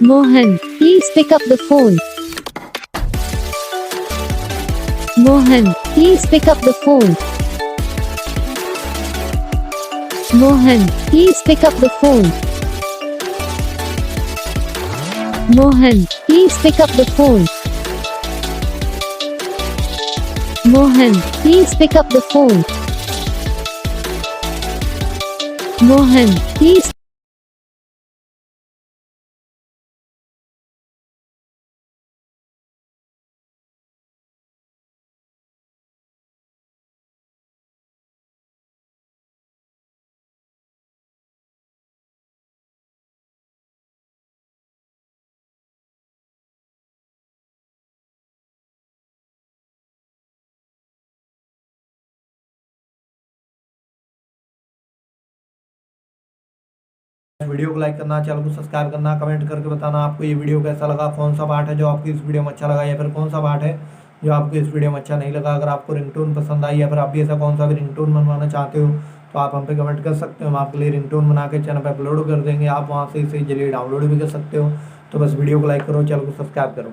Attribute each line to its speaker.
Speaker 1: Mohan, please pick up the phone. Mohan, please pick up the phone. Mohan, please pick up the phone. Mohan, please pick up the phone. Mohan, please pick up the phone. Mohan, please.
Speaker 2: Video को like करना, channel को subscribe करना, comment करके बताना आपको ये video कैसा लगा, कौन सा पार्ट है जो आपको इस वीडियो में अच्छा लगा या फिर कौन सा पार्ट है जो आपको इस वीडियो में अच्छा नहीं लगा। अगर आपको रिंगटोन पसंद आई या फिर आप भी ऐसा कौन सा भी रिंगटोन बनवाना चाहते हो तो आप हम पे कमेंट कर सकते हो। हम आपके लिए रिंगटोन बना के चैनल पर अपलोड कर देंगे, आप वहाँ से इसे जल्दी डाउनलोड भी कर सकते हो। तो बस वीडियो को लाइक करो, चैनल को सब्सक्राइब करो।